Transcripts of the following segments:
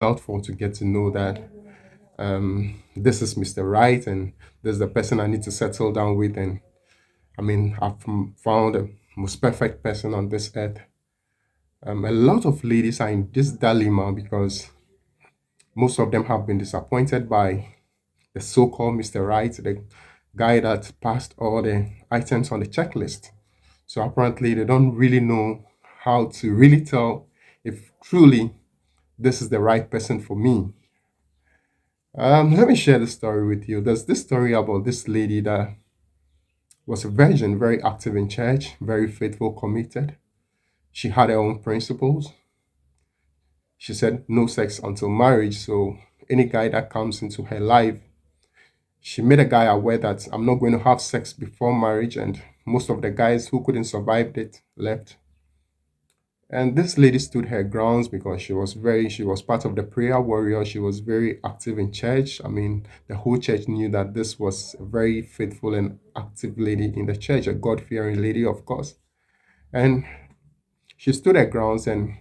Helpful to get to know that this is Mr. Right and this is the person I need to settle down with. And I've found the most perfect person on this earth. A lot of ladies are in this dilemma because most of them have been disappointed by the so-called Mr. Right, the guy that passed all the items on the checklist. So apparently they don't really know how to really tell if truly this is the right person for me. Let me share the story with you. There's this story about this lady that was a virgin, very active in church, very faithful, committed. She had her own principles. She said no sex until marriage. So any guy that comes into her life, she made a guy aware that I'm not going to have sex before marriage. And most of the guys who couldn't survive it left. And this lady stood her grounds because she was part of the prayer warrior. She was very active in church. The whole church knew that this was a very faithful and active lady in the church, a God-fearing lady, of course. And she stood her grounds and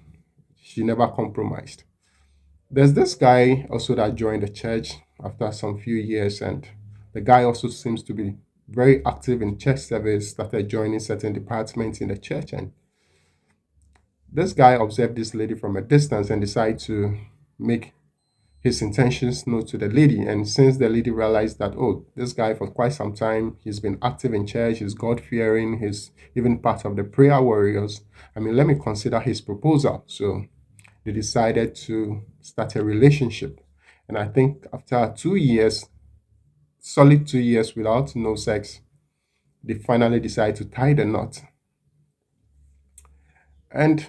she never compromised. There's this guy also that joined the church after some few years, and the guy also seems to be very active in church service, started joining certain departments in the church, and this guy observed this lady from a distance and decided to make his intentions known to the lady. And since the lady realized that, oh, this guy for quite some time, he's been active in church, he's God fearing, he's even part of the prayer warriors. Let me consider his proposal. So they decided to start a relationship. And I think after 2 years, solid 2 years without no sex, they finally decided to tie the knot. And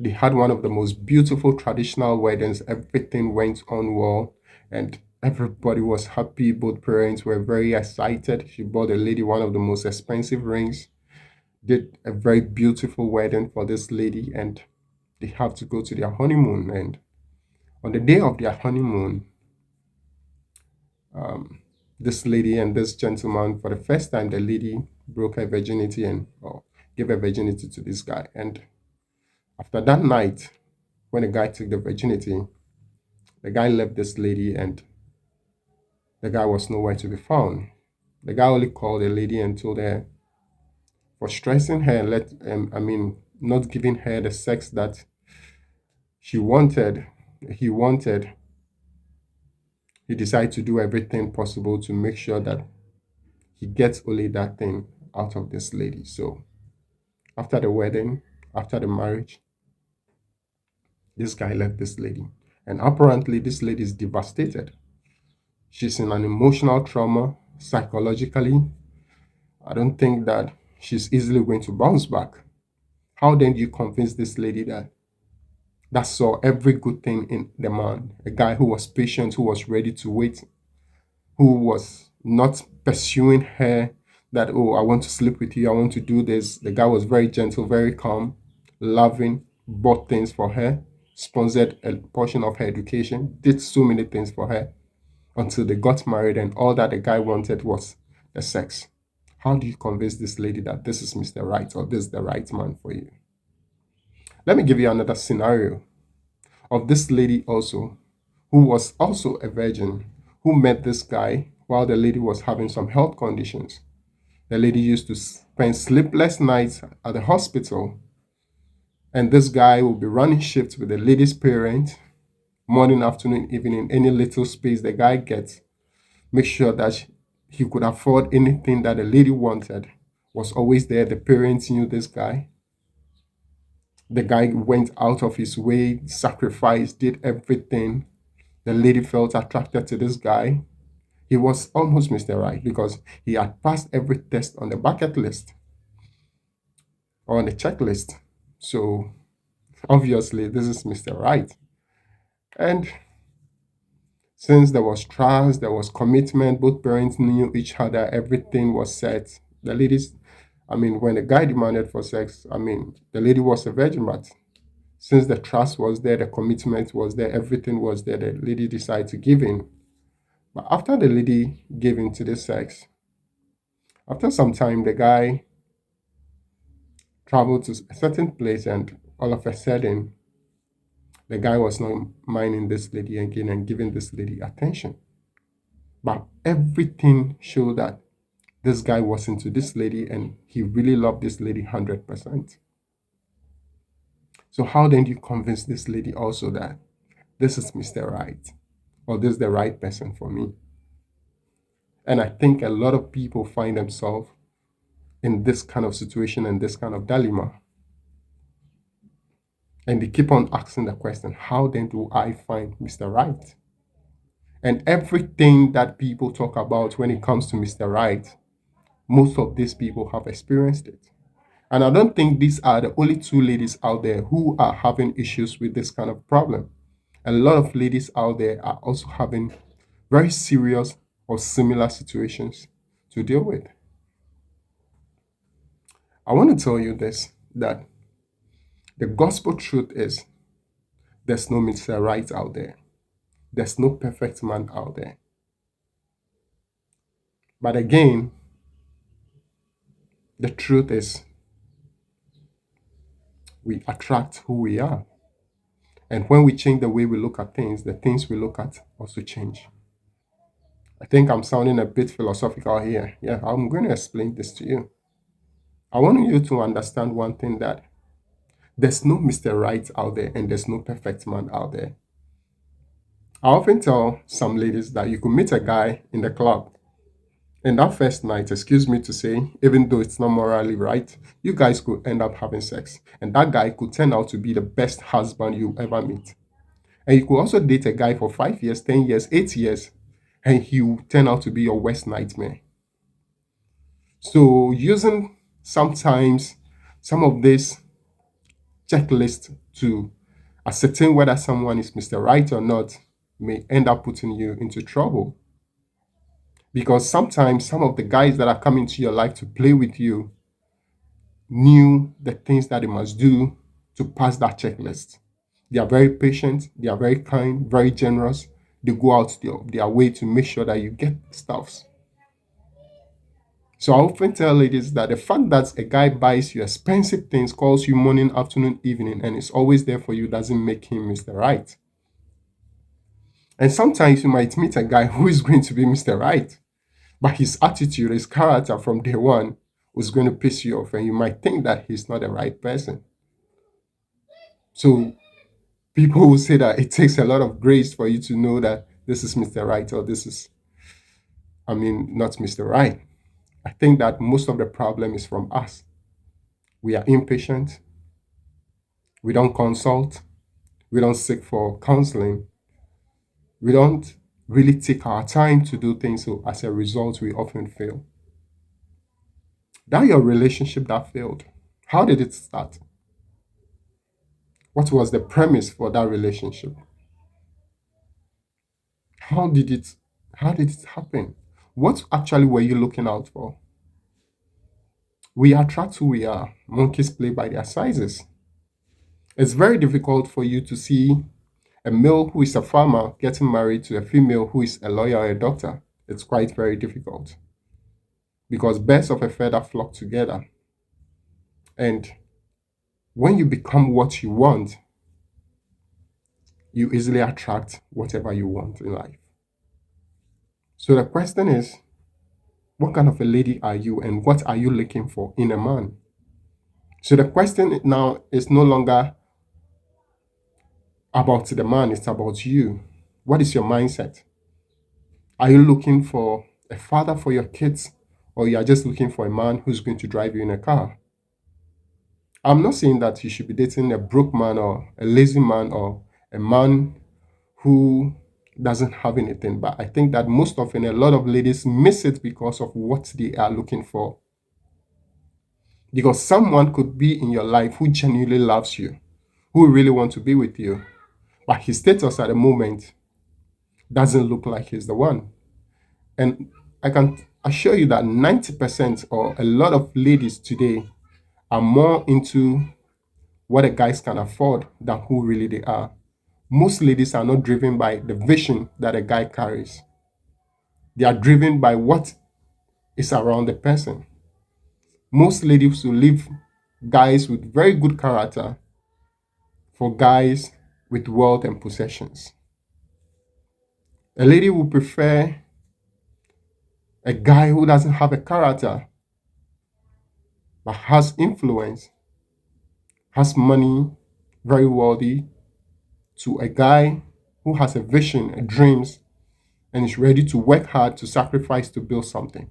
they had one of the most beautiful traditional weddings. Everything went on well, and everybody was happy. Both parents were very excited. She bought the lady one of the most expensive rings, did a very beautiful wedding for this lady, and they have to go to their honeymoon. And on the day of their honeymoon, this lady and this gentleman, for the first time, the lady broke her virginity and gave her virginity to this guy. And after that night, when the guy took the virginity, the guy left this lady and the guy was nowhere to be found. The guy only called the lady and told her for stressing her, not giving her the sex that she wanted, he wanted. He decided to do everything possible to make sure that he gets only that thing out of this lady. So after the wedding, after the marriage, this guy left this lady. And apparently, this lady is devastated. She's in an emotional trauma psychologically. I don't think that she's easily going to bounce back. How then do you convince this lady that saw every good thing in the man, a guy who was patient, who was ready to wait, who was not pursuing her that, oh, I want to sleep with you, I want to do this. The guy was very gentle, very calm, loving, bought things for her, sponsored a portion of her education, did so many things for her until they got married, and all that the guy wanted was the sex. How do you convince this lady that this is Mr. Right or this is the right man for you? Let me give you another scenario of this lady also, who was also a virgin, who met this guy while the lady was having some health conditions. The lady used to spend sleepless nights at the hospital, and this guy will be running shifts with the lady's parent, morning, afternoon, evening, any little space the guy gets, make sure that he could afford anything that the lady wanted, was always there. The parents knew this guy. The guy went out of his way, sacrificed, did everything. The lady felt attracted to this guy. He was almost Mr. Right because he had passed every test on the bucket list or on the checklist. So obviously, this is Mr. Right. And since there was trust, there was commitment, both parents knew each other, everything was set. The ladies, when the guy demanded for sex, the lady was a virgin, but since the trust was there, the commitment was there, everything was there, the lady decided to give in. But after the lady gave in to the sex, after some time, the guy traveled to a certain place, and all of a sudden, The guy was not minding this lady again and giving this lady attention. But everything showed that this guy was into this lady and he really loved this lady 100%. So, how then do you convince this lady also that this is Mr. Right or this is the right person for me? And I think a lot of people find themselves in this kind of situation and this kind of dilemma. And they keep on asking the question, how then do I find Mr. Right? And everything that people talk about when it comes to Mr. Right, most of these people have experienced it. And I don't think these are the only two ladies out there who are having issues with this kind of problem. A lot of ladies out there are also having very serious or similar situations to deal with. I want to tell you this, that the gospel truth is there's no Mr. Right out there. There's no perfect man out there. But again, the truth is we attract who we are. And when we change the way we look at things, the things we look at also change. I think I'm sounding a bit philosophical here. Yeah, I'm going to explain this to you. I want you to understand one thing, that there's no Mr. Right out there and there's no perfect man out there. I often tell some ladies that you could meet a guy in the club, and that first night, excuse me to say, even though it's not morally right, you guys could end up having sex. And that guy could turn out to be the best husband you ever meet. And you could also date a guy for 5 years, 10 years, 8 years, and he will turn out to be your worst nightmare. So using sometimes some of this checklist to ascertain whether someone is Mr. Right or not may end up putting you into trouble. Because sometimes some of the guys that are coming to your life to play with you knew the things that they must do to pass that checklist. They are very patient, they are very kind, very generous. They go out their way to make sure that you get stuffs. So I often tell ladies that the fact that a guy buys you expensive things, calls you morning, afternoon, evening, and is always there for you doesn't make him Mr. Right. And sometimes you might meet a guy who is going to be Mr. Right, but his attitude, his character from day one was going to piss you off, and you might think that he's not the right person. So people will say that it takes a lot of grace for you to know that this is Mr. Right or this is, not Mr. Right. I think that most of the problem is from us. We are impatient. We don't consult. We don't seek for counseling. We don't really take our time to do things. So as a result, we often fail. That your relationship that failed, how did it start? What was the premise for that relationship? How did it how did it happen? What actually were you looking out for? We attract who we are. Monkeys play by their sizes. It's very difficult for you to see a male who is a farmer getting married to a female who is a lawyer or a doctor. It's quite very difficult because birds of a feather flock together. And when you become what you want, you easily attract whatever you want in life. So the question is, what kind of a lady are you and what are you looking for in a man? So the question now is no longer about the man, it's about you. What is your mindset? Are you looking for a father for your kids, or you are just looking for a man who's going to drive you in a car? I'm not saying that you should be dating a broke man or a lazy man or a man who doesn't have anything, but I think that most often a lot of ladies miss it because of what they are looking for. Because someone could be in your life who genuinely loves you, who really want to be with you, but his status at the moment doesn't look like he's the one. And I can assure you that 90% or a lot of ladies today are more into what a guys can afford than who really they are. Most ladies are not driven by the vision that a guy carries. They are driven by what is around the person. Most ladies will leave guys with very good character for guys with wealth and possessions. A lady will prefer a guy who doesn't have a character but has influence, has money, very wealthy, to a guy who has a vision, a dreams, and is ready to work hard to sacrifice to build something.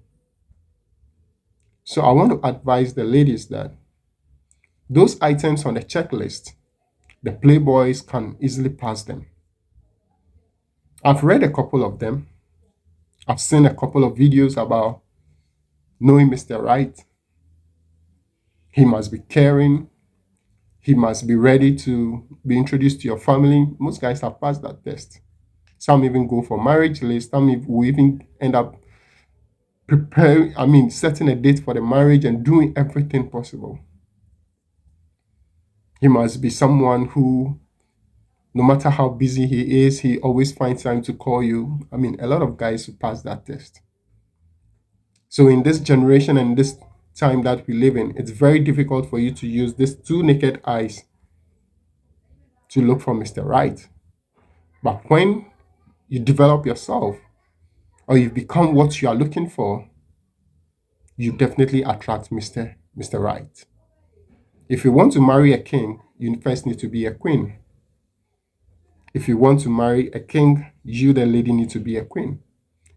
So I want to advise the ladies that those items on the checklist, the playboys can easily pass them. I've read a couple of them. I've seen a couple of videos about knowing Mr. Right. He must be caring. He must be ready to be introduced to your family. Most guys have passed that test. Some even go for marriage list. Some will even end up setting a date for the marriage and doing everything possible. He must be someone who, no matter how busy he is, he always finds time to call you. A lot of guys who pass that test. So in this generation and this time that we live in, it's very difficult for you to use these two naked eyes to look for Mr. Right. But when you develop yourself or you become what you are looking for, you definitely attract Mr. Right. If you want to marry a king, you first need to be a queen. If you want to marry a king, you, the lady, need to be a queen.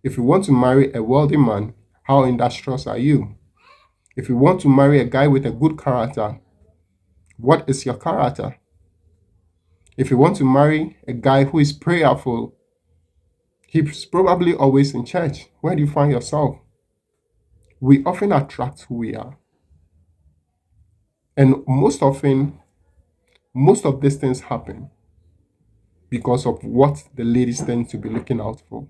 If you want to marry a wealthy man, how industrious are you? If you want to marry a guy with a good character, what is your character? If you want to marry a guy who is prayerful, he's probably always in church. Where do you find yourself? We often attract who we are. And most often, most of these things happen because of what the ladies tend to be looking out for.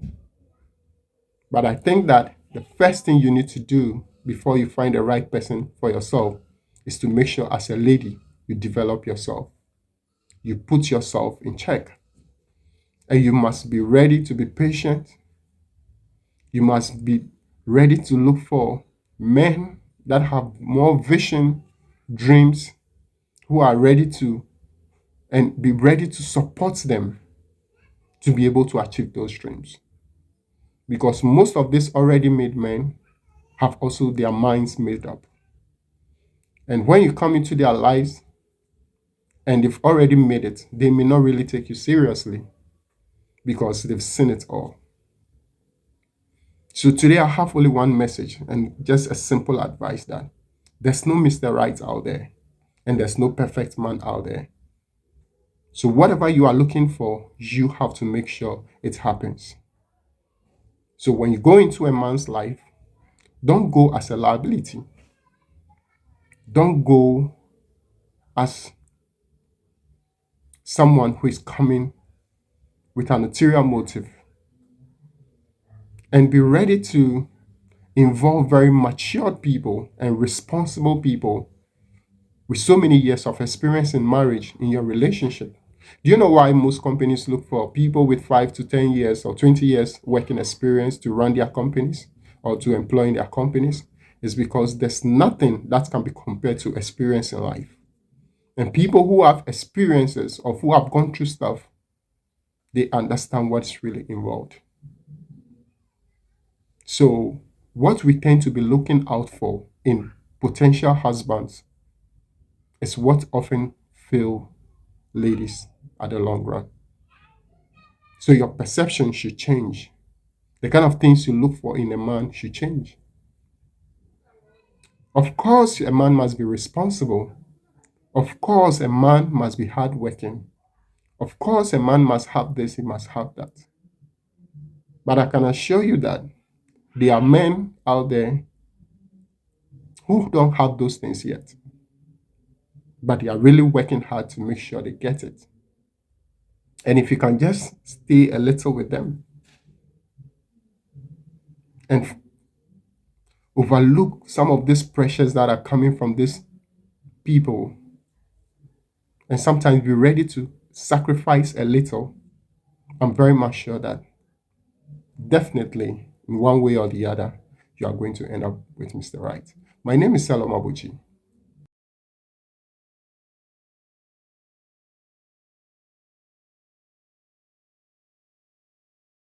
But I think that the first thing you need to do before you find the right person for yourself is to make sure as a lady, you develop yourself. You put yourself in check. And you must be ready to be patient. You must be ready to look for men that have more vision, dreams, who are ready to and be ready to support them to be able to achieve those dreams. Because most of these already made men have also their minds made up. And when you come into their lives and they've already made it, they may not really take you seriously because they've seen it all. So today I have only one message and just a simple advice that there's no Mr. Right out there and there's no perfect man out there. So whatever you are looking for, you have to make sure it happens. So when you go into a man's life, don't go as a liability. Don't go as someone who is coming with an ulterior motive. And be ready to involve very matured people and responsible people with so many years of experience in marriage in your relationship. Do you know why most companies look for people with 5 to 10 years or 20 years working experience to run their companies or to employ in their companies? It's because there's nothing that can be compared to experience in life. And people who have experiences or who have gone through stuff, they understand what's really involved. So, what we tend to be looking out for in potential husbands is what often fail ladies at the long run. So, your perception should change. The kind of things you look for in a man should change. Of course, a man must be responsible. Of course, a man must be hardworking. Of course, a man must have this, he must have that. But I can assure you that there are men out there who don't have those things yet. But they are really working hard to make sure they get it. And if you can just stay a little with them and overlook some of these pressures that are coming from these people, and sometimes be ready to sacrifice a little, I'm very much sure that definitely in one way or the other, you are going to end up with Mr. Right. My name is Salom Abuchi.